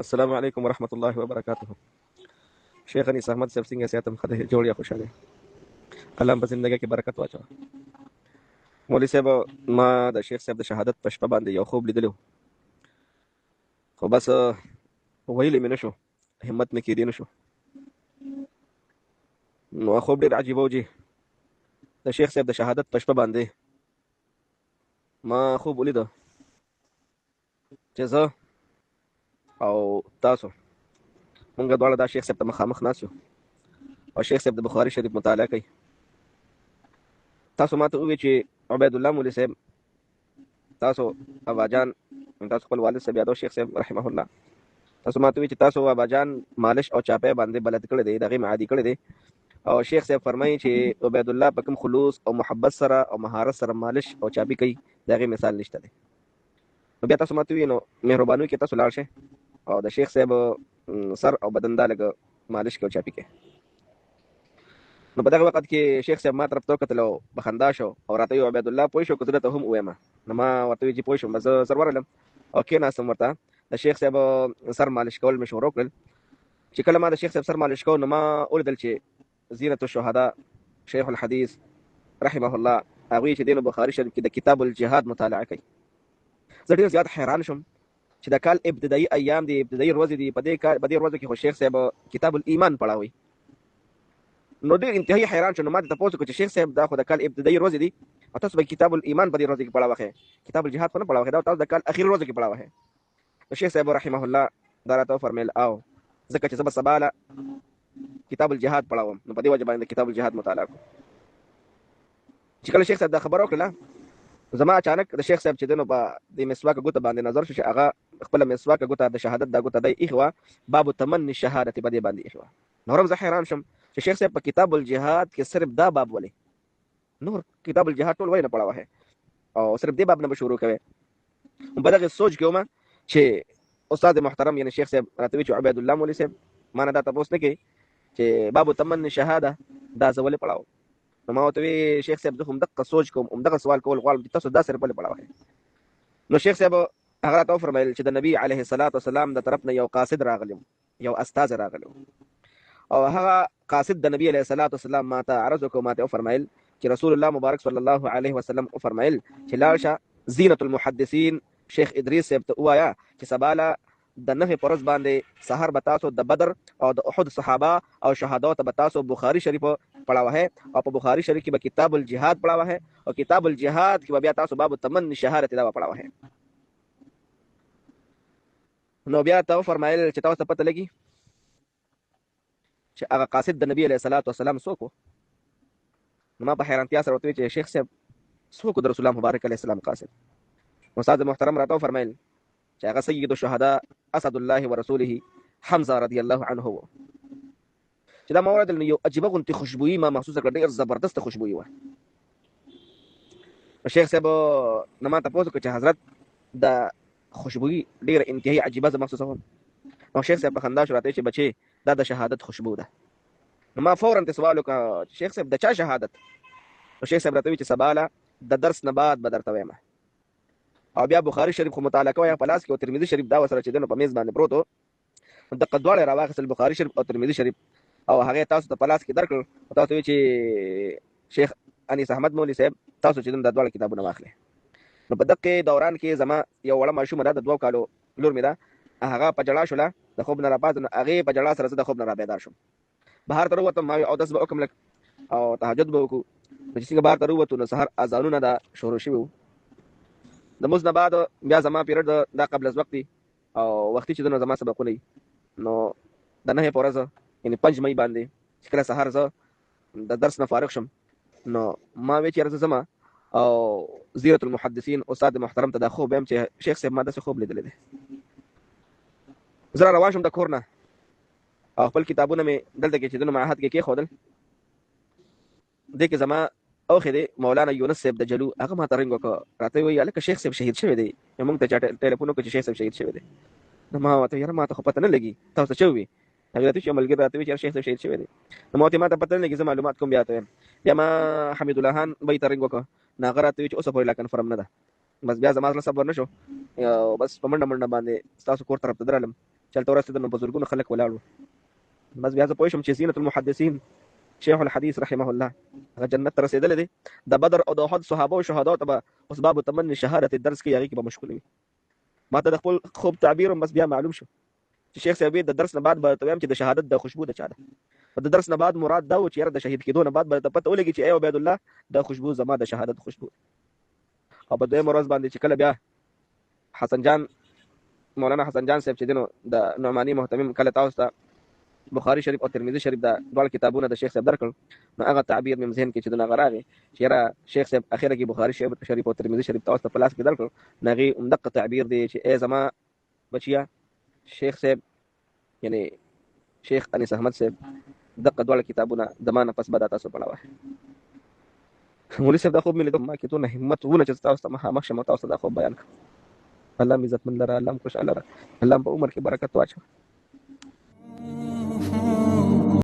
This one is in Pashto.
السلام علیکم ورحمۃ اللہ وبرکاتہ. شیخ انیس احمد صاحب څنګه سیاتم خدای جوړیا خوشاله الله په زندګۍ کې برکت واچو. مولوی صاحب ما د شیخ صاحب د شهادت په شپه باندې یو خوب لیدلو، خو بس ویلې مې نشو، همت مې کېدی نشو. نو خوب ډېر عجیب و جی. د شیخ صاحب د شهادت په شپه باندې ما خوب ولیده چې زه او تاسو مونږ دواړه دا شیخ صاحب ته مخامخ ناست یو او شیخ صاحب د بخاري شریف مطالعه کوي. تاسو ماته ووایئ چې عبید الله مولوي صاحب، تاسو اباجان، تاسو خپل والد صاحب یادو شیخ صاحب رحمه الله، تاسو ماته ووایئ چې تاسو اباجان مالش او چاپی باندې بلد کړی دی، دغې معادي کړی دی. او شیخ صاحب فرمایي چې عبید الله په کوم خلوص او محبت سره او مهارت سره مالش او چاپی کوي، دغې مثال نشته دی. نو بیا تاسو ماته ووایئ نو مهرباني وکړئ تاسو لاړ شئ او د شیخ صاحب سر او بدن دا لږ مالش کوي او چاپی کوي. نو په دغه وخت کې شیخ صاحب ما طرف ته وکتل او په خندا شو او راته ویل عبید الله پوه شو که زه درته هم ووایم. نو ما ورته وویل چې پوه شوم. زه سر ورغلم او کېناستم، ورته د شیخ صاحب سر مالش کول مې شروع کړل. چې کله ما د شیخ صاحب سر مالش کو نو ما ولیدل چې زینت الشهداء شیخ الحدیث رحمه الله هغوی چې دی نو بخاري شریف کې د کتاب الجهاد مطالعه کوي. زه ډېر زیات حیران شوم چې د کال ابتدایي ایام دي، ابتدایي ورځې دي، په دې ورځو کې خو شیخ صاحب کتاب الایمان پړاوي. نو ډېر انتهایی حیران شوم. نو ما ته تپوس وکړ چې شیخ صاحب دا خو د کال ابتدایي ورځې دي او تاسو به کتاب الایمان په دې ورځ کې پړاوه، کتاب الجهاد خو نه پړاوه، دا تاسو د کال اخري ورځ کې پړاوه. نو شیخ صاحب رحمه الله دا راته وفرمیل او ځکه چې زه به سبا له کتاب الجهاد پړاوم، نو په دې وجه باندې کتاب الجهاد مطالعه کوم. چې کله شیخ صاحب دا خبره وکړله زما اچانک د شیخ صاحب چې دی نو په دې مسواک ګوته باندې نظر شو چې هغه خپله مسواک ګوته د شهادت دا ګوته دی ایښې وه، باب تمني شهادت په دې باندې ایښې وه. نو هم زه حیران شم چې شیخ صاحب په کتاب الجهاد کې صرف دا باب ولې، نور کتاب الجهاد ټول وای نه پړاوه او صرف دې باب نه به شروع کوي. په دغه سوچ کې وم چې استاد محترم یعنی شیخ صاحب راته وایي چې عبید الله مولوي صاحب ما نه دا تپوس نه کوي چې باب تمني شهاده دا زه ولې پړاوم. نو ما ورته وی شیخ صاحب زه همدغه سوچ کوم، همدغه سوال کول غواړم چې تاسو دا صرف ولې پړاوه. نو شیخ صاحب هغه راته وفرمیل چې د نبي علیه الصلاة والسلام د طرف نه یو قاصد راغلی، یو استازی راغلی او هغه قاصد د نبی علیه الصلاة والسلام ما ته عرض وکړو، ما ته وفرمیل چې رسول الله مبارک صلی الله علیه وسلم وفرمیل چې لاړ شه زینت المحدثین شیخ ادریس صاحب ته ووایه چې سبا له د نهې په ورځ باندې سحر به تاسو د بدر او د احد صحابه او شهادو ته به تاسو بخاري شریف پړاوه او په بخاري شریف کې به کتاب الجهاد پړاوه او کتاب الجهاد کې به بیا تاسو باب تمني شهادت دا پړاوه. نو بیا ته وفرمایل چې تاسو ته پته لګي چې هغه قاصد د نبی علیه الصلاة والسلام څوک و. نو ما په حیرانتیا سره ورته وویل چې شیخ صاحب څوک د رسول الله مبارک علیه السلام قاصد. استاد محترم راته وفرمایل چې هغه سید الشهداء اسد الله ورسوله حمزه رضی الله عنه و. چې دا مورد یو عجیبه غونتې خوشبويي ما محسوسه کړه، ډېر زبردسته خوشبويي وه. شیخ صاحب نه ما تپوس وکړ چې حضرت دا خوشبويي ډېره انتهایی عجیبه زه محسوسوم. نو شیخ صاحب په خندا شو راته چې بچې دا د شهادت خوشبو ده. نو ما فورا ته سوال وکړ شیخ صاحب د چا شهادت؟ نو شیخ صاحب راته وی چې سبا له د درس نه بعد به درته وایم او بیا بخاري شریف خو مطالعه کوی په لاس کې او ترمذي شریف دا ورسره چې دی نو په میز باندې پروت و. دقه دواړه راواخیستل بخاري شریف او ترمذي شریف او هغه تاسو ته په لاس کې درکړل او تاسو وی چې شیخ انیس احمد مولوي صاحب تاسو چې د دواړه کتابونه واخلئ. نو په دغه دوران کې زما یو وړه ماشومه ده د 2 کالو لور مې ده، هغه په جړا شوله د خوب نه راپاڅه، نو هغې په جړا سره زه د خوب نه رابیدار شوم. بهر ته راووتم، ما اودس به وکړم لږ او تهجد به وکړو. نو چې څنګه بهر ته راووتو نو سهار اذانونه دا شروع شوي وو. د مونځ نه بعد بیا زما پیریډ دا قبل از وقت او وختي چې نو زما سبقونه نو د نهې په ورځ یعنې 5 مۍ باندې چې کله سهار زه د درس نه فارغ شم نو ما وی چې زه ځمه او زیرت المحدثین استاد محترم ته دا خوب وایم چې شیخ صاحب ما داسې خوب لیدلی دی. زه را روان شوم د کور نه او خپل کتابونه مې دلته کې چې د معهد کې کېښودل. دې کې زما اوښې دی مولانا یونس صاحب د جلو، هغه ما ته رنګ وکړه، راته وایي هلکه شیخ صاحب شهید شوی دی. موږ ته چا ټلیفون وکړو چې شیخ صاحب شهید شوی دی. نو ما ورته یاره ما ته خو پته نه لګي تاسو څه وي. هغې راته چې ملګري راته وایي چې شیخ صاحب شهید شوی دی. نو ما ورته ما ته پته نه لګي، زه معلومات کوم بیا ته وایم. بیا ما حمید الله خان بۍ ته رنګ وکړه، نو هغه راته وایي چې اوسه پورې لا کنفرم نه ده. بس بیا زما زړه صبر نه شو، بس په منډه منډه باندې ستاسو کور طرف ته درغلم. چې هلته ورسېدل نو بزرګونو خلک ولاړ وو. بس بیا زه پوه شوم چې زینت المحدثین شیخ الحدیث رحمه الله هغه جنت ته رسېدلی دی. د بدر او د احد صحابه او شهداو ته به اوس باب تمني شهادت درس کې هغې کې به مشغول وي. ما ته د خپل خوب تعبیر هم بس بیا معلوم شو چې شیخ صاحب د درس نه بعد به ته وایم چې د شهادت د خوشبو د چا ده. په د درس نه بعد مراد دا و چې یاره د شهید کېدو نه بعد به ته پته ولګي چې ای عبید الله د خوشبو زما د شهادت خوشبو. او په دویمه ورځ باندې چې کله بیا حسن جان مولانا حسن جان صاحب چې دی نو د نعماني محتمم کله تاسو ته بخاري شریف او ترمذي شریف دا ډول کتابونه د شیخ صاحب درکړل نو هغه تعبیر مې ذهن کې چې دغه راغی چې یاره شیخ صاحب اخره کې بخاري شریف او ترمذي شریف تاسو ته په لاس کې درکړل نو هغې همدغه تعبیر دی چې ای زما بچیا شیخ صاحب یعنی شیخ انیس احمد صاحب دغه ډول کتابونه د ما نه پس به دا تاسو پړاوه. مولوي صاحب دا خوب مې لیدو ما کې دونه همت ونه چې تاسو ته مخامخ شم او تاسو ته دا خوب بیان کړم. الله مې عزتمن لره، الله مې خوشحاله لره، الله په عمر کې برکت واچوه.